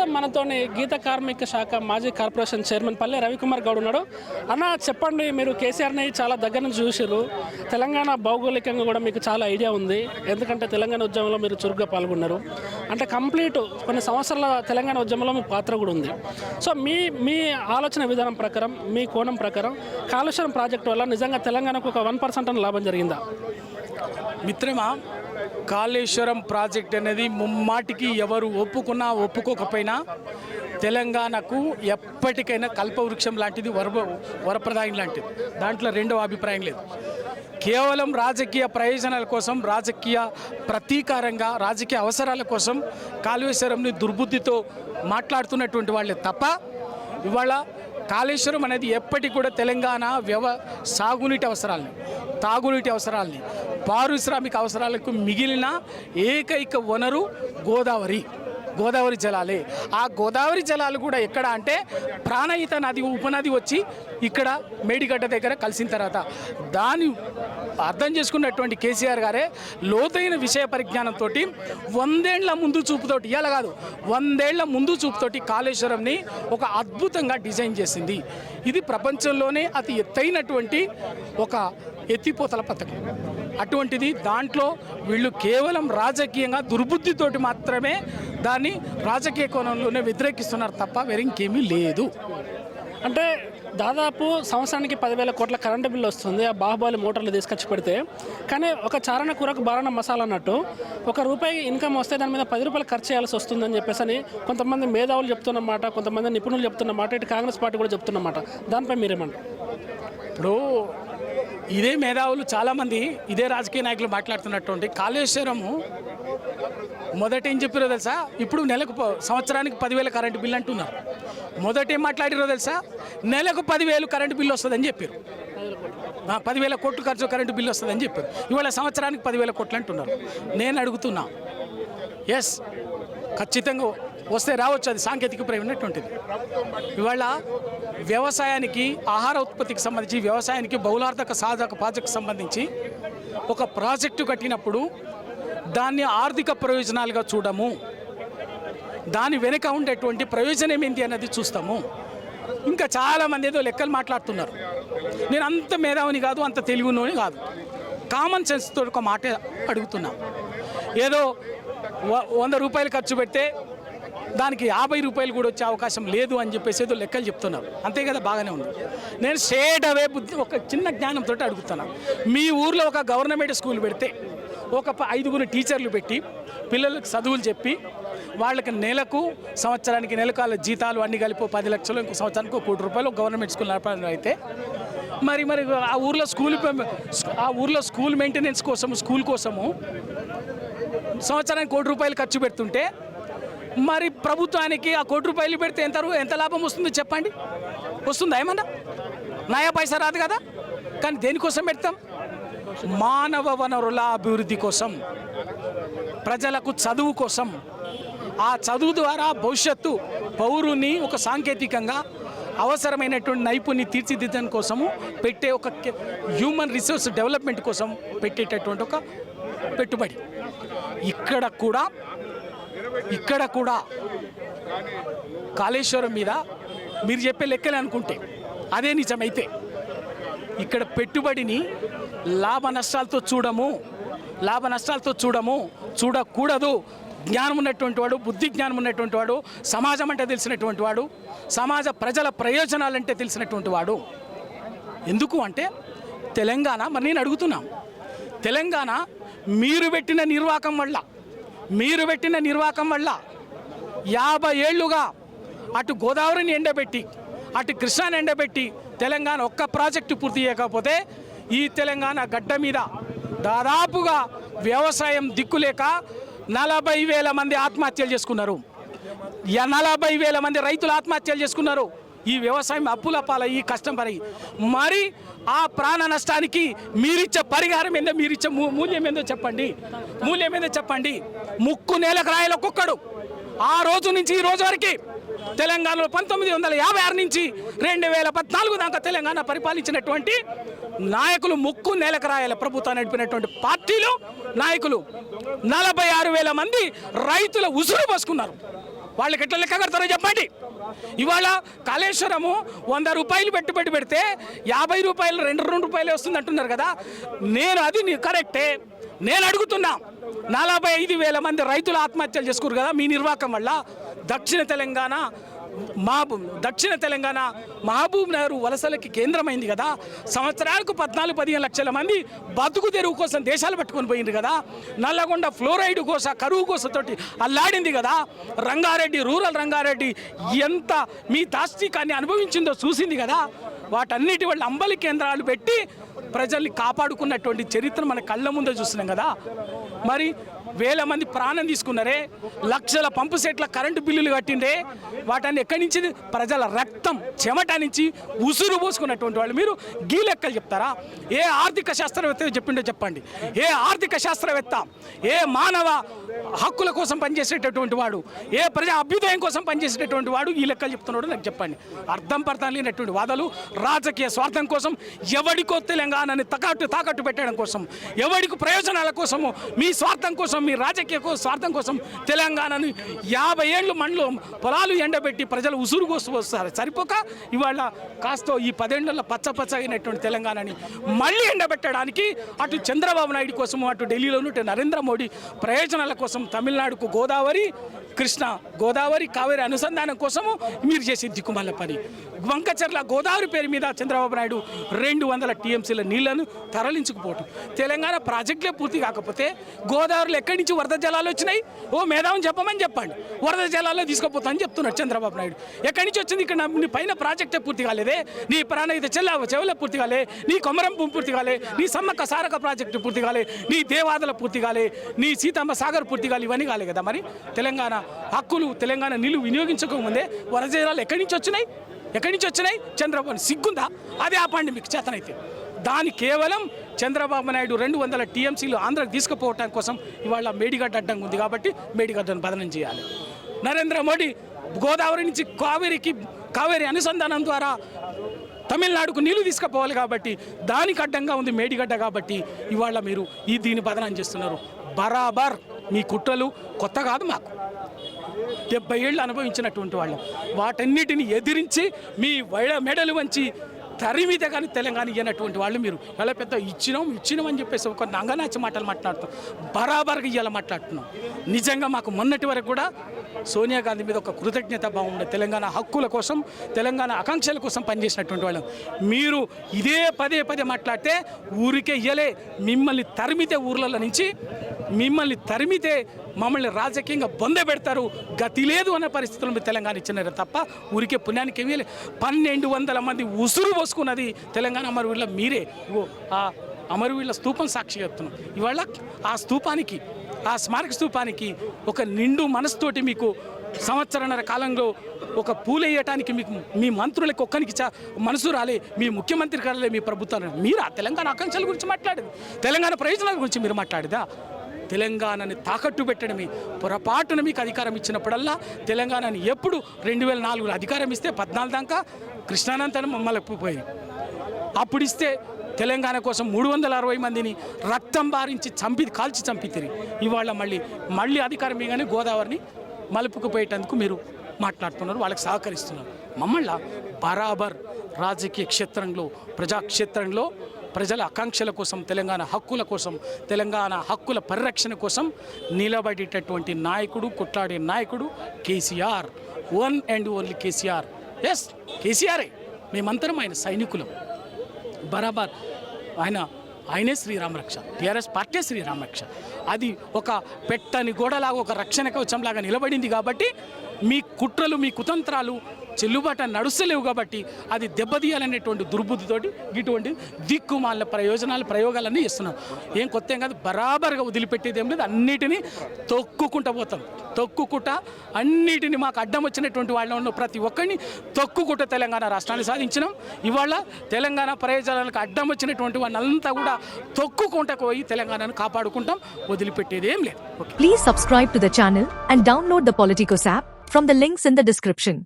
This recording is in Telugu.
ప్రస్తుతం మనతోని గీత కార్మిక శాఖ మాజీ కార్పొరేషన్ చైర్మన్ పల్లె రవికుమార్ గౌడ్ ఉన్నాడు. అన్న చెప్పండి, మీరు కేసీఆర్ని చాలా దగ్గర నుంచి చూసారు. తెలంగాణ భౌగోళికంగా కూడా మీకు చాలా ఐడియా ఉంది, ఎందుకంటే తెలంగాణ ఉద్యమంలో మీరు చురుగ్గా పాల్గొన్నారు. అంటే కంప్లీట్ కొన్ని సంవత్సరాల తెలంగాణ ఉద్యమంలో మీ పాత్ర కూడా ఉంది. సో మీ ఆలోచన విధానం ప్రకారం, మీ కోణం ప్రకారం కాళేశ్వరం ప్రాజెక్టు వల్ల నిజంగా తెలంగాణకు ఒక 1% అని లాభం జరిగిందా? మిత్రమా, కాళేశ్వరం ప్రాజెక్ట్ అనేది ముమ్మాటికి ఎవరు ఒప్పుకున్నా ఒప్పుకోకపోయినా తెలంగాణకు ఎప్పటికైనా కల్పవృక్షం లాంటిది, వరప్రదాయం లాంటిది. దాంట్లో రెండవ అభిప్రాయం లేదు. కేవలం రాజకీయ ప్రయోజనాల కోసం, రాజకీయ ప్రతీకారంగా, రాజకీయ అవసరాల కోసం కాళేశ్వరంని దుర్బుద్ధితో మాట్లాడుతున్నటువంటి వాళ్ళే తప్ప ఇవాళ కాళేశ్వరం అనేది ఎప్పటికి కూడా తెలంగాణ సాగునీటి అవసరాలని, తాగునీటి అవసరాలని, పారిశ్రామిక అవసరాలకు మిగిలిన ఏకైక వనరు గోదావరి జలాలే. ఆ గోదావరి జలాలు కూడా ఎక్కడ అంటే ప్రాణహిత నది ఉపనది వచ్చి ఇక్కడ మేడిగడ్డ దగ్గర కలిసిన తర్వాత దాన్ని అర్థం చేసుకున్నటువంటి కేసీఆర్ గారే లోతైన విషయ పరిజ్ఞానంతో 100 ఏళ్ల ముందు చూపుతోటి, ఇలా కాదు 100 ఏళ్ల ముందు చూపుతోటి కాళేశ్వరంని ఒక అద్భుతంగా డిజైన్ చేసింది. ఇది ప్రపంచంలోనే అతి ఎత్తైనటువంటి ఒక ఎత్తిపోతల పథకం. అటువంటిది దాంట్లో వీళ్ళు కేవలం రాజకీయంగా దుర్బుద్ధితోటి మాత్రమే దాన్ని రాజకీయ కోణంలోనే వ్యతిరేకిస్తున్నారు తప్ప వేరే ఇంకేమీ లేదు. అంటే దాదాపు సంవత్సరానికి 10,000 కోట్ల కరెంటు బిల్లు వస్తుంది ఆ బాహుబలి మోటార్లు తీసుకొచ్చి పెడితే. కానీ ఒక చారణ కూరకు బారణ మసాలా అన్నట్టు ₹1 ఇన్కమ్ వస్తే దాని మీద ₹10 ఖర్చు చేయాల్సి వస్తుందని చెప్పేసి అని కొంతమంది మేధావులు చెప్తున్నమాట, కొంతమంది నిపుణులు చెప్తున్నమాట, ఇటు కాంగ్రెస్ పార్టీ కూడా చెప్తున్నమాట. దానిపై మీరేమంటారు? ఇప్పుడు ఇదే మేధావులు చాలామంది, ఇదే రాజకీయ నాయకులు మాట్లాడుతున్నటువంటి కాళేశ్వరము మొదట ఏం చెప్పారో తెలుసా? ఇప్పుడు సంవత్సరానికి 10,000 కరెంటు బిల్లు అంటున్నారు. మొదట ఏం మాట్లాడారో తెలుసా? నెలకు 10,000 కరెంటు బిల్లు వస్తుందని చెప్పారు. 10,000 కోట్లు ఖర్చు కరెంటు బిల్లు వస్తుందని చెప్పారు. ఇవాళ సంవత్సరానికి 10,000 కోట్లు అంటున్నారు. నేను అడుగుతున్నా, ఎస్ ఖచ్చితంగా వస్తే రావచ్చు, అది సాంకేతిక ప్రమైనటువంటిది. ఇవాళ వ్యవసాయానికి, ఆహార ఉత్పత్తికి సంబంధించి, వ్యవసాయానికి బహుళార్థక సాధక ప్రాజెక్టుకు సంబంధించి ఒక ప్రాజెక్టు కట్టినప్పుడు దాన్ని ఆర్థిక ప్రయోజనాలుగా చూడము, దాని వెనుక ఉండేటువంటి ప్రయోజనం ఏంటి అన్నది చూస్తాము. ఇంకా చాలామంది ఏదో లెక్కలు మాట్లాడుతున్నారు. నేను అంత మేధావిని కాదు, అంత తెలివినోని కాదు. కామన్ సెన్స్తో ఒక మాట అడుగుతున్నా. ఏదో ₹100 ఖర్చు పెడితే దానికి ₹50 కూడా వచ్చే అవకాశం లేదు అని చెప్పేసి ఏదో లెక్కలు చెప్తున్నారు. అంతే కదా, బాగానే ఉంది. నేను స్ట్రేట్ అవే ఒక చిన్న జ్ఞానంతో అడుగుతున్నా. మీ ఊర్లో ఒక గవర్నమెంట్ స్కూల్ పెడితే ఒక 5 టీచర్లు పెట్టి పిల్లలకు చదువులు చెప్పి వాళ్ళకి సంవత్సరానికి నెలకాల జీతాలు అన్నీ కలిపి 10 లక్షలు, ఇంకో సంవత్సరానికి ₹1 కోటి గవర్నమెంట్ స్కూల్ నడపడం అయితే మరి ఆ ఊర్లో స్కూల్ మెయింటెనెన్స్ కోసం, స్కూల్ కోసము సంవత్సరానికి ₹1 ఖర్చు పెడుతుంటే మరి ప్రభుత్వానికి ఆ ₹1 పెడితే ఎంత లాభం వస్తుందో చెప్పండి? వస్తుందా? ఏమన్నా నయా పైసా రాదు కదా. కానీ దేనికోసం పెడతాం? మానవ వనరుల అభివృద్ధి కోసం, ప్రజలకు చదువు కోసం. ఆ చదువు ద్వారా భవిష్యత్తు పౌరుని ఒక సాంకేతికంగా అవసరమైనటువంటి నైపుణ్యం తీర్చిదిద్దడం కోసము పెట్టే ఒక హ్యూమన్ రిసోర్స్ డెవలప్మెంట్ కోసం పెట్టేటటువంటి ఒక పెట్టుబడి. ఇక్కడ కూడా కాళేశ్వరం మీద మీరు చెప్పే లెక్కలే అనుకుంటే అదే నిజమైతే ఇక్కడ పెట్టుబడిని లాభ నష్టాలతో చూడకూడదు. జ్ఞానం ఉన్నటువంటి వాడు, బుద్ధి జ్ఞానం ఉన్నటువంటి వాడు, సమాజం అంటే తెలిసినటువంటి వాడు, సమాజ ప్రజల ప్రయోజనాలంటే తెలిసినటువంటి వాడు. ఎందుకు అంటే తెలంగాణ, మరి నేను అడుగుతున్నా, తెలంగాణ మీరు పెట్టిన నిర్వాకం వల్ల 50 ఏళ్లుగా అటు గోదావరిని ఎండబెట్టి, అటు కృష్ణాని ఎండబెట్టి తెలంగాణ ఒక్క ప్రాజెక్టు పూర్తి చేయకపోతే ఈ తెలంగాణ గడ్డ మీద దాదాపుగా వ్యవసాయం దిక్కులేక 40,000 మంది ఆత్మహత్యలు చేసుకున్నారు. 40,000 మంది రైతులు ఆత్మహత్యలు చేసుకున్నారు. ఈ వ్యవసాయం అప్పుల పాలయ్యి కష్టం పడి, మరి ఆ ప్రాణ నష్టానికి మీరిచ్చే పరిహారం ఏందో, మీరిచ్చే మూల్యం ఏందో చెప్పండి. ముక్కు నేలకు రాయల ఒక్కొక్కడు ఆ రోజు నుంచి ఈ రోజు వరకు తెలంగాణలో 1956 నుంచి 2014 దాకా తెలంగాణ పరిపాలించినటువంటి నాయకులు ముక్కు నేలకు రాయాల ప్రభుత్వం నడిపినటువంటి పార్టీలు నాయకులు 46,000 మంది రైతుల ఉసురు పోసుకున్నారు. వాళ్ళకి ఎట్లా లెక్క కడతారో చెప్పండి. ఇవాళ కాళేశ్వరము 100 రూపాయలు పెట్టుబడి పెడితే 50 రూపాయలు 2 రూపాయలు వస్తుంది అంటున్నారు కదా. అది కరెక్టే. నేను అడుగుతున్నా, 45,000 మంది రైతులు ఆత్మహత్యలు చేసుకున్నారు కదా మీ నిర్వాహకం వల్ల. దక్షిణ తెలంగాణ మహబూబ్ నగర్ వలసలకి కేంద్రమైంది కదా. సంవత్సరాలకు 14-15 లక్షల మంది బతుకు తెరువు కోసం దేశాలు పట్టుకొని పోయింది కదా. నల్లగొండ ఫ్లోరైడ్ కోస కరువు కోసతోటి అల్లాడింది కదా. రూరల్ రంగారెడ్డి ఎంత మీ దాష్టికాన్ని అనుభవించిందో చూసింది కదా. వాటన్నిటి వల్ల అంబలి కేంద్రాలు పెట్టి ప్రజల్ని కాపాడుకున్నటువంటి చరిత్ర మన కళ్ళ ముందే చూస్తున్నాం కదా. మరి వేల మంది ప్రాణం తీసుకున్నారే, లక్షల పంపు సెట్ల కరెంటు బిల్లులు కట్టిండే, వాటన్ని ఎక్కడి నుంచి? ప్రజల రక్తం చెమట నుంచి ఉసురు పోసుకున్నటువంటి వాళ్ళు మీరు గీ లెక్కలు చెప్తారా? ఏ ఆర్థిక శాస్త్రవేత్త చెప్పిండో చెప్పండి. ఏ ఆర్థిక శాస్త్రవేత్త, ఏ మానవ హక్కుల కోసం పనిచేసేటటువంటి వాడు, ఏ ప్రజా అభ్యుదయం కోసం పనిచేసేటటువంటి వాడు ఈ లెక్కలు చెప్తున్నాడు నాకు చెప్పండి. అర్థం పర్థం లేనటువంటి వాదాలు, రాజకీయ స్వార్థం కోసం, ఎవడికో తెలంగాణని తాకట్టు పెట్టడం కోసం, ఎవడికి ప్రయోజనాల కోసము, మీ స్వార్థం కోసం, మీ రాజకీయ స్వార్థం కోసం తెలంగాణను 50 ఏళ్ళు మండలు పొలాలు ఎండబెట్టి ప్రజలు ఉసురు వస్తారు. సరిపోక ఇవాళ కాస్త ఈ 10 ఏళ్లలో పచ్చపచ్చగినటువంటి తెలంగాణని మళ్ళీ ఎండబెట్టడానికి అటు చంద్రబాబు నాయుడు కోసము, అటు ఢిల్లీలోను నరేంద్ర మోడీ ప్రయోజనాల కోసం తమిళనాడుకు గోదావరి కావేరి అనుసంధానం కోసము మీరు చేసే దిక్కుమల్ల పని. వంకచర్ల గోదావరి పేరు మీద చంద్రబాబు నాయుడు 200 టీఎంసీల నీళ్లను తరలించుకుపోవటం. తెలంగాణ ప్రాజెక్టులే పూర్తి కాకపోతే గోదావరిలో ఎక్కడి నుంచి వరద జలాలు వచ్చినాయి? మేధావం చెప్పండి. వరద జలాల్లో తీసుకుపోతామని చెప్తున్నాడు చంద్రబాబు నాయుడు. ఎక్కడి నుంచి వచ్చింది? ఇక్కడ నీ పైన ప్రాజెక్టే పూర్తి కాలేదే, నీ ప్రాణహిత చెవుల పూర్తి కాలే, నీ కొమరం పూర్తి కాలే, నీ సమ్మక్క సారక ప్రాజెక్టు పూర్తి కాలే, నీ దేవాదల పూర్తి కాలే, నీ సీతమ్మ సాగర్ పూర్తి కాలే, ఇవన్నీ కాలే కదా. మరి తెలంగాణ హక్కులు, తెలంగాణ నిలువ వినియోగించకముందే వరద జలాలు ఎక్కడి నుంచి వచ్చినాయి? చంద్రబాబు సిగ్గుందా? అదే ఆపండి మీకు చేతనైతే. దాని కేవలం చంద్రబాబు నాయుడు 200 టీఎంసీలు ఆంధ్రాకి తీసుకుపోవటం కోసం ఇవాళ మేడిగడ్డ అడ్డంగా ఉంది కాబట్టి మేడిగడ్డను బదనం చేయాలి. నరేంద్ర మోడీ గోదావరి నుంచి కావేరి అనుసంధానం ద్వారా తమిళనాడుకు నీళ్లు తీసుకుపోవాలి కాబట్టి దానికి అడ్డంగా ఉంది మేడిగడ్డ కాబట్టి ఇవాళ మీరు దీన్ని బదనం చేస్తున్నారు. బరాబర్ మీ కుట్రలు కొత్త కాదు. మాకు 70 ఏళ్ళు అనుభవించినటువంటి వాళ్ళు వాటన్నిటిని ఎదిరించి మీ మెడలు వంచి తరిమితే కానీ తెలంగాణ ఇయ్యనటువంటి వాళ్ళు మీరు ఎలా పెద్ద ఇచ్చినాం అని చెప్పేసి ఒక నంగనాచి మాటలు మాట్లాడుతాం. బరాబర్గా ఇయ్యాల మాట్లాడుతున్నాం. నిజంగా మాకు మొన్నటి వరకు కూడా సోనియా గాంధీ మీద ఒక కృతజ్ఞత భావం ఉండే. తెలంగాణ హక్కుల కోసం, తెలంగాణ ఆకాంక్షల కోసం పనిచేసినటువంటి వాళ్ళు మీరు ఇదే పదే మాట్లాడితే ఊరికే ఇయ్యలే. మిమ్మల్ని తరిమితే ఊర్లలో నుంచి మమ్మల్ని రాజకీయంగా బొందబెడతారు, గతి లేదు అనే పరిస్థితుల్లో మీరు తెలంగాణ ఇచ్చినారు తప్ప ఊరికే పుణ్యానికి ఏమీ లేదు. 1200 మంది ఉసురు పోసుకున్నది తెలంగాణ అమరవీరుల మీరే. ఆ అమరవీరుల స్తూపం సాక్షి చెప్తున్నాం. ఇవాళ ఆ స్మారక స్తూపానికి ఒక నిండు మనసుతోటి మీకు సంవత్సరన్నర కాలంలో ఒక పూలు వేయటానికి మీకు మీ మంత్రులకు ఒక్కరికి మనసు రాలే, మీ ముఖ్యమంత్రి కాలే, మీ ప్రభుత్వం మీరా తెలంగాణ ఆకాంక్షల గురించి మాట్లాడేది? తెలంగాణ ప్రయోజనాల గురించి మీరు మాట్లాడేదా? తెలంగాణని తాకట్టు పెట్టడమే. పొరపాటున మీకు అధికారం ఇచ్చినప్పుడల్లా తెలంగాణని ఎప్పుడు 2004లో అధికారం ఇస్తే 14 దాకా కృష్ణానంతరం మమ్మల్ని పోయి అప్పుడు ఇస్తే తెలంగాణ కోసం 360 మందిని రక్తం బారించి కాల్చి చంపితిరి. ఇవాళ మళ్ళీ అధికారం ఇవ్వగానే గోదావరిని మలుపుకుపోయేటందుకు మీరు మాట్లాడుతున్నారు, వాళ్ళకి సహకరిస్తున్నారు. మమ్మల్ని బరాబర్ రాజకీయ క్షేత్రంలో, ప్రజాక్షేత్రంలో ప్రజల ఆకాంక్షల కోసం, తెలంగాణ హక్కుల కోసం, తెలంగాణ హక్కుల పరిరక్షణ కోసం నిలబడేటటువంటి నాయకుడు, కొట్లాడే నాయకుడు KCR. One and only KCR. Yes, కేసీఆరే. మేమంతరం ఆయన సైనికులం. బరాబర్ ఆయనే శ్రీరామ రక్ష. టీఆర్ఎస్ పార్టీ శ్రీరామ రక్ష. అది ఒక పెట్టని గోడలాగా, ఒక రక్షణ కవచంలాగా నిలబడింది కాబట్టి మీ కుట్రలు, మీ కుతంత్రాలు చెల్లుబాటు నడుస్తలేవు కాబట్టి అది దెబ్బతీయాలనేటువంటి దుర్బుద్ధితోటి ఇటువంటి దిక్కుమాల ప్రయోగాలన్నీ ఇస్తున్నాం. ఏం కొత్త ఏం కాదు. బరాబర్గా వదిలిపెట్టేది ఏం లేదు. అన్నిటినీ తొక్కుకుంటా అన్నిటిని మాకు అడ్డం వచ్చినటువంటి వాళ్ళ ఉన్న ప్రతి ఒక్కరిని తొక్కుకుంటా తెలంగాణ రాష్ట్రాన్ని సాధించినాం. ఇవాళ తెలంగాణ ప్రయోజనాలకు అడ్డం వచ్చినటువంటి వాళ్ళంతా కూడా తొక్కుకుంటూ పోయి తెలంగాణను కాపాడుకుంటాం. వదిలిపెట్టేది ఏం లేదు. Please subscribe to the channel and download the Politicos app from the links in the description.